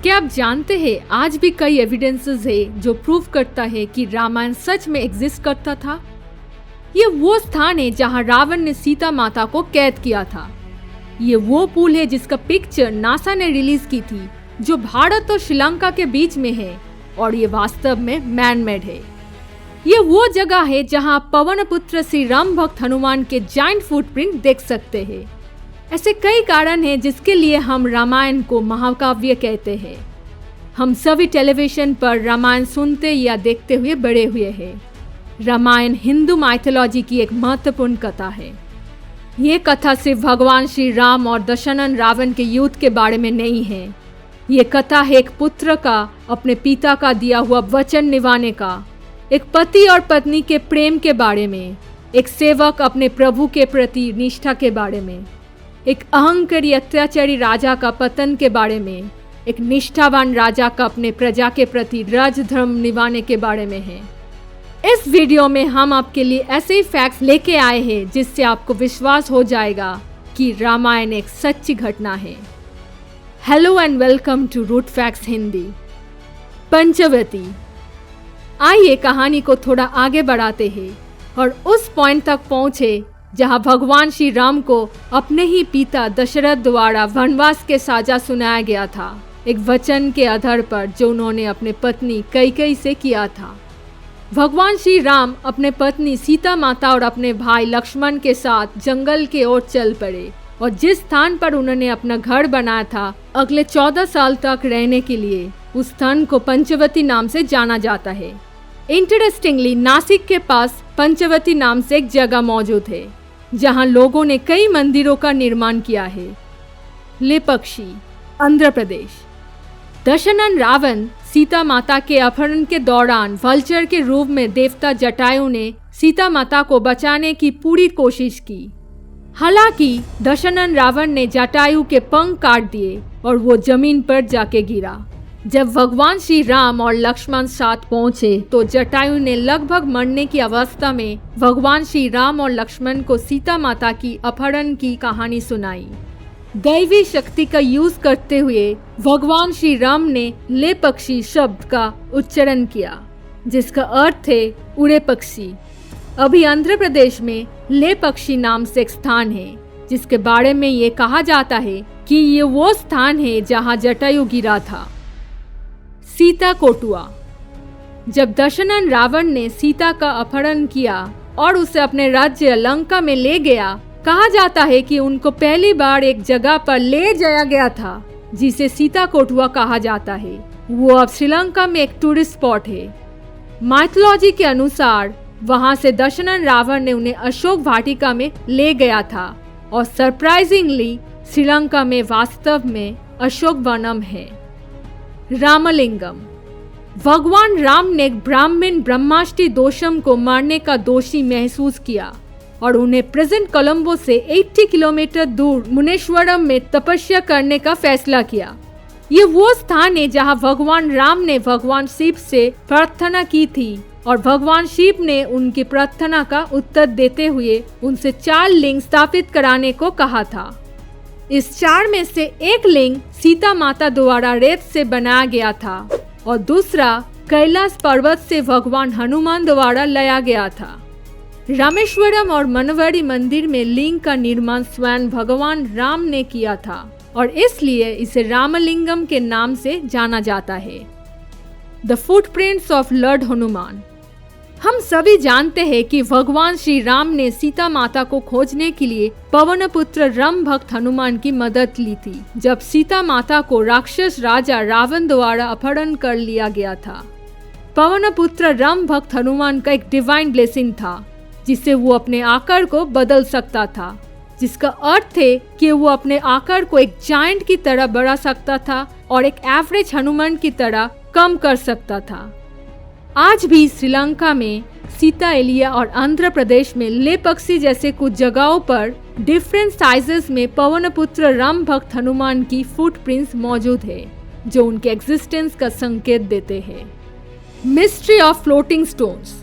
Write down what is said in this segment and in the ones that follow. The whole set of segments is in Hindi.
क्या आप जानते हैं आज भी कई एविडेंसेस है जो प्रूव करता है कि रामायण सच में एग्जिस्ट करता था। ये वो स्थान है जहां रावण ने सीता माता को कैद किया था। ये वो पुल है जिसका पिक्चर नासा ने रिलीज की थी, जो भारत और श्रीलंका के बीच में है और ये वास्तव में मैन मेड है। ये वो जगह है जहां आप पवन पुत्र श्री राम भक्त हनुमान के जाइंट फुटप्रिंट देख सकते हैं। ऐसे कई कारण हैं जिसके लिए हम रामायण को महाकाव्य कहते हैं। हम सभी टेलीविजन पर रामायण सुनते या देखते हुए बड़े हुए हैं। रामायण हिंदू माइथोलॉजी की एक महत्वपूर्ण कथा है। ये कथा सिर्फ भगवान श्री राम और दशरथ रावण के युद्ध के बारे में नहीं है। ये कथा है एक पुत्र का अपने पिता का दिया हुआ वचन निभाने का, एक पति और पत्नी के प्रेम के बारे में, एक सेवक अपने प्रभु के प्रति निष्ठा के बारे में, एक अहंकारी अत्याचारी राजा का पतन के बारे में, एक निष्ठावान राजा का अपने प्रजा के प्रति राजधर्म निभाने के बारे में है। इस वीडियो में हम आपके लिए ऐसे ही फैक्ट्स लेके आए हैं जिससे आपको विश्वास हो जाएगा कि रामायण एक सच्ची घटना है। Hello and welcome to Root Facts Hindi. Panchavati. आइए कहानी को थोड़ा आगे बढ़ाते हैं और उस पॉइंट तक पहुंचे जहां भगवान श्री राम को अपने ही पिता दशरथ द्वारा वनवास के साजा सुनाया गया था, एक वचन के आधार पर जो उन्होंने अपने पत्नी कैकेयी से किया था। भगवान श्री राम अपने पत्नी सीता माता और अपने भाई लक्ष्मण के साथ जंगल की ओर चल पड़े और जिस स्थान पर उन्होंने अपना घर बनाया था अगले 14 साल तक रहने के लिए, उस स्थान को पंचवटी नाम से जाना जाता है। इंटरेस्टिंगली नासिक के पास पंचवटी नाम से एक जगह मौजूद है जहां लोगों ने कई मंदिरों का निर्माण किया है। लेपक्षी, आंध्र प्रदेश। दशरथ रावण सीता माता के अपहरण के दौरान वल्चर के रूप में देवता जटायु ने सीता माता को बचाने की पूरी कोशिश की। हालांकि दशरथ रावण ने जटायु के पंख काट दिए और वो जमीन पर जाके गिरा। जब भगवान श्री राम और लक्ष्मण साथ पहुंचे तो जटायु ने लगभग मरने की अवस्था में भगवान श्री राम और लक्ष्मण को सीता माता की अपहरण की कहानी सुनाई। दैवी शक्ति का यूज करते हुए भगवान श्री राम ने ले पक्षी शब्द का उच्चारण किया, जिसका अर्थ है उड़े पक्षी। अभी आंध्र प्रदेश में ले पक्षी नाम से एक स्थान है जिसके बारे में ये कहा जाता है कि ये वो स्थान है जहां जटायु गिरा था। सीता कोटुआ। जब दशरथ रावण ने सीता का अपहरण किया और उसे अपने राज्य लंका में ले गया, कहा जाता है कि उनको पहली बार एक जगह पर ले जाया गया था जिसे सीता कोटुआ कहा जाता है। वो अब श्रीलंका में एक टूरिस्ट स्पॉट है। माइथोलॉजी के अनुसार वहां से दशरथ रावण ने उन्हें अशोक वाटिका में ले गया था और सरप्राइजिंगली श्रीलंका में वास्तव में अशोक वनम है। रामलिंगम। भगवान राम ने एक ब्राह्मण ब्रह्माष्टि दोषम को मारने का दोषी महसूस किया और उन्हें प्रेजेंट कोलंबो से 80 किलोमीटर दूर मुनेश्वरम में तपस्या करने का फैसला किया। ये वो स्थान है जहां भगवान राम ने भगवान शिव से प्रार्थना की थी और भगवान शिव ने उनकी प्रार्थना का उत्तर देते हुए उनसे 4 लिंग स्थापित कराने को कहा था। इस 4 में से एक लिंग सीता माता द्वारा रेत से बनाया गया था और दूसरा कैलाश पर्वत से भगवान हनुमान द्वारा लाया गया था। रामेश्वरम और मनवरी मंदिर में लिंग का निर्माण स्वयं भगवान राम ने किया था और इसलिए इसे रामलिंगम के नाम से जाना जाता है। The footprints of Lord Hanuman. हम सभी जानते हैं कि भगवान श्री राम ने सीता माता को खोजने के लिए पवन पुत्र राम भक्त हनुमान की मदद ली थी जब सीता माता को राक्षस राजा रावण द्वारा अपहरण कर लिया गया था। पवन पुत्र राम भक्त हनुमान का एक डिवाइन ब्लेसिंग था जिससे वो अपने आकार को बदल सकता था, जिसका अर्थ है कि वो अपने आकार को एक जायंट की तरह बढ़ा सकता था और एक एवरेज हनुमान की तरह कम कर सकता था। आज भी श्रीलंका में सीता एलिया और आंध्र प्रदेश में लेपक्षी जैसे कुछ जगहों पर डिफरेंट साइजेस में पवन पुत्र राम भक्त हनुमान की फुटप्रिंट्स मौजूद है जो उनके एग्जिस्टेंस का संकेत देते हैं। Mystery of floating stones.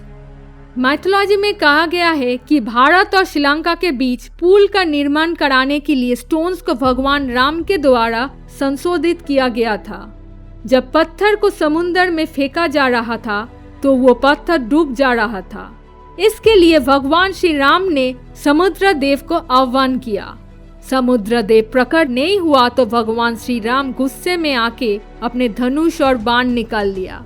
Mythology में कहा गया है कि भारत और श्रीलंका के बीच पुल का निर्माण कराने के लिए स्टोन्स को भगवान राम के द्वारा संशोधित किया गया था। जब पत्थर को समुद्र में फेंका जा रहा था तो वो पत्थर डूब जा रहा था। इसके लिए भगवान श्री राम ने समुद्र देव को आह्वान किया। समुद्र देव प्रकट नहीं हुआ तो भगवान श्री राम गुस्से में आके अपने धनुष और बाण निकाल लिया।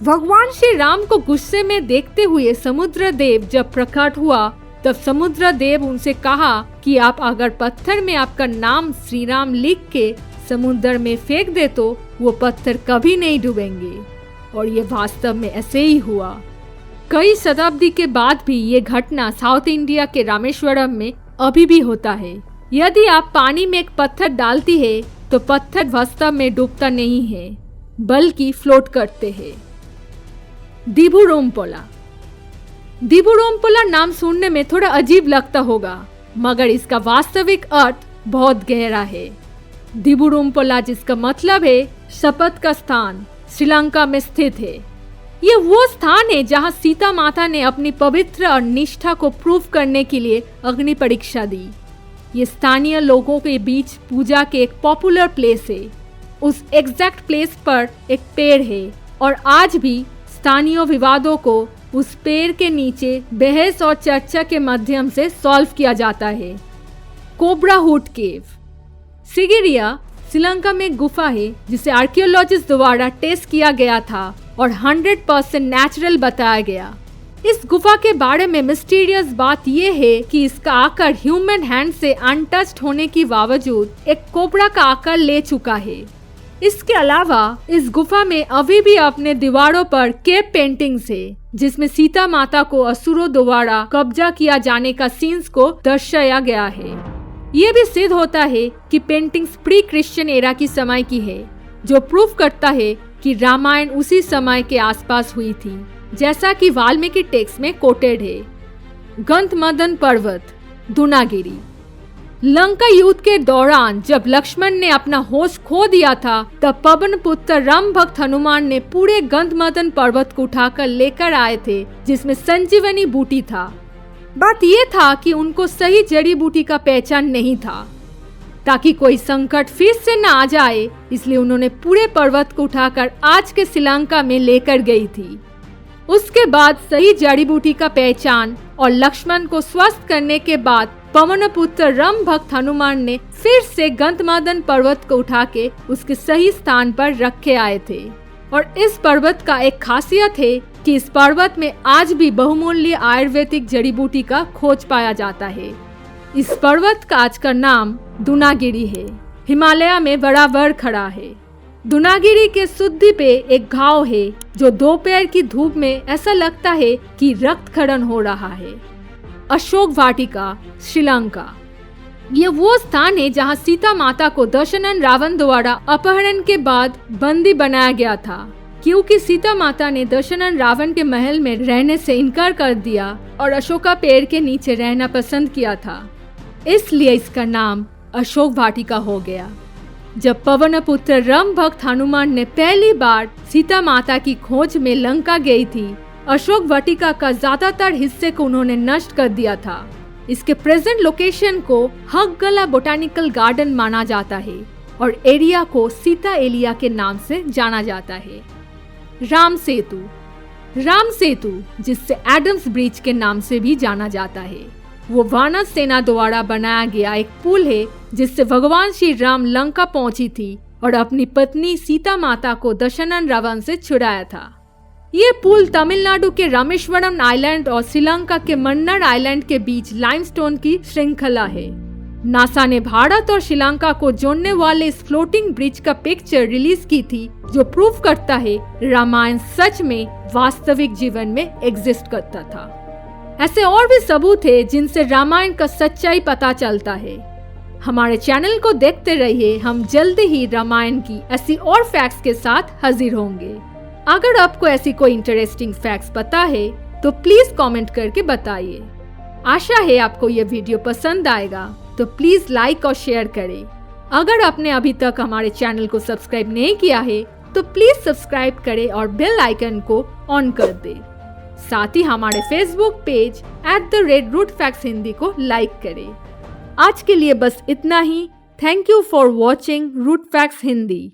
भगवान श्री राम को गुस्से में देखते हुए समुद्र देव जब प्रकट हुआ तब समुद्र देव उनसे कहा कि आप अगर पत्थर में आपका नाम श्री राम लिख के समुद्र में फेंक दे तो वो पत्थर कभी नहीं डूबेंगे। और ये वास्तव में ऐसे ही हुआ। कई शताब्दी के बाद भी ये घटना साउथ इंडिया के रामेश्वरम में अभी भी होता है। यदि आप पानी में एक पत्थर डालती है तो पत्थर वास्तव में डूबता नहीं है बल्कि फ्लोट करते हैं। दिबुरोमपोला। दिबुरोमपोला नाम सुनने में थोड़ा अजीब लगता होगा मगर इसका वास्तविक अर्थ बहुत गहरा है। दिबुरोमपोला जिसका मतलब है शपथ का स्थान श्रीलंका में स्थित है। ये वो स्थान है जहां सीता माता ने अपनी पवित्र और निष्ठा को प्रूव करने के लिए अग्नि परीक्षा दी। ये स्थानीय लोगों के बीच पूजा के एक पॉपुलर प्लेस है। उस एग्जैक्ट प्लेस पर एक पेड़ है और आज भी स्थानीय विवादों को उस पेड़ के नीचे बहस और चर्चा के माध्यम से सॉल्व किया जाता है। कोब्रा हुड केव। सिगिरिया श्रीलंका में एक गुफा है जिसे आर्कियोलॉजिस्ट द्वारा टेस्ट किया गया था और 100% नेचुरल बताया गया। इस गुफा के बारे में मिस्टीरियस बात यह है कि इसका आकार ह्यूमन हैंड से अनटच्ड होने के बावजूद एक कोबरा का आकार ले चुका है। इसके अलावा इस गुफा में अभी भी अपने दीवारों पर केव पेंटिंग्स है जिसमें सीता माता को असुरों द्वारा कब्जा किया जाने का सीन्स को दर्शाया गया है। ये भी सिद्ध होता है कि पेंटिंग्स प्री क्रिश्चियन एरा की समय की है, जो प्रूफ करता है कि रामायण उसी समय के आसपास हुई थी, जैसा कि वाल्मीकि टेक्स्ट में कोटेड है। गंधमदन पर्वत, दुनागिरी। लंका युद्ध के दौरान जब लक्ष्मण ने अपना होश खो दिया था तब पवन पुत्र राम भक्त हनुमान ने पूरे गंधमदन पर्वत को उठाकर लेकर आए थे जिसमें संजीवनी बूटी था। बात यह था कि उनको सही जड़ी बूटी का पहचान नहीं था। ताकि कोई संकट फिर से न आ जाए इसलिए उन्होंने पूरे पर्वत को उठाकर आज के श्रीलंका में लेकर गई थी। उसके बाद सही जड़ी बूटी का पहचान और लक्ष्मण को स्वस्थ करने के बाद पवन पुत्र राम भक्त हनुमान ने फिर से गंधमदन पर्वत को उठा के उसके सही स्थान पर रखे आए थे। और इस पर्वत का एक खासियत है कि इस पर्वत में आज भी बहुमूल्य आयुर्वेदिक जड़ी बूटी का खोज पाया जाता है। इस पर्वत का आज का नाम दुनागिरी है। हिमालय में बराबर खड़ा है। दुनागिरी के सुद्दी पे एक घाव है जो दोपहर की धूप में ऐसा लगता है कि रक्तक्षरण हो रहा है। अशोक वाटिका, श्रीलंका। ये वो स्थान है जहां सीता माता को दशरथ रावण द्वारा अपहरण के बाद बंदी बनाया गया था। क्योंकि सीता माता ने दशरथ रावण के महल में रहने से इनकार कर दिया और अशोका पेड़ के नीचे रहना पसंद किया था, इसलिए इसका नाम अशोक वाटिका हो गया। जब पवन पुत्र राम भक्त हनुमान ने पहली बार सीता माता की खोज में लंका गई थी, अशोक वाटिका का ज्यादातर हिस्से को उन्होंने नष्ट कर दिया था। इसके प्रेजेंट लोकेशन को हकगला बोटानिकल गार्डन माना जाता है और एरिया को सीता एलिया के नाम से जाना जाता है। राम सेतु। राम सेतु, जिससे एडम्स ब्रिज के नाम से भी जाना जाता है, वो वानर सेना द्वारा बनाया गया एक पुल है जिससे भगवान श्री राम लंका पहुंची थी और अपनी पत्नी सीता माता को दशरथ रावण से छुड़ाया था। ये पुल तमिलनाडु के रामेश्वरम आइलैंड और श्रीलंका के मन्नार आइलैंड के बीच लाइमस्टोन की श्रृंखला है। नासा ने भारत और श्रीलंका को जोड़ने वाले इस फ्लोटिंग ब्रिज का पिक्चर रिलीज की थी जो प्रूफ करता है रामायण सच में वास्तविक जीवन में एग्जिस्ट करता था। ऐसे और भी सबूत है जिनसे रामायण का सच्चाई पता चलता है। हमारे चैनल को देखते रहिए, हम जल्दी ही रामायण की ऐसी और फैक्ट्स के साथ हाजिर होंगे। अगर आपको ऐसी कोई इंटरेस्टिंग फैक्ट्स पता है तो प्लीज कमेंट करके बताइए। आशा है आपको ये वीडियो पसंद आएगा, तो प्लीज लाइक और शेयर करें। अगर आपने अभी तक हमारे चैनल को सब्सक्राइब नहीं किया है तो प्लीज सब्सक्राइब करें और बेल आइकन को ऑन कर दें। साथ ही हमारे फेसबुक पेज @rootfactshindy को लाइक करें। आज के लिए बस इतना ही। Thank you for watching Root Facts Hindi.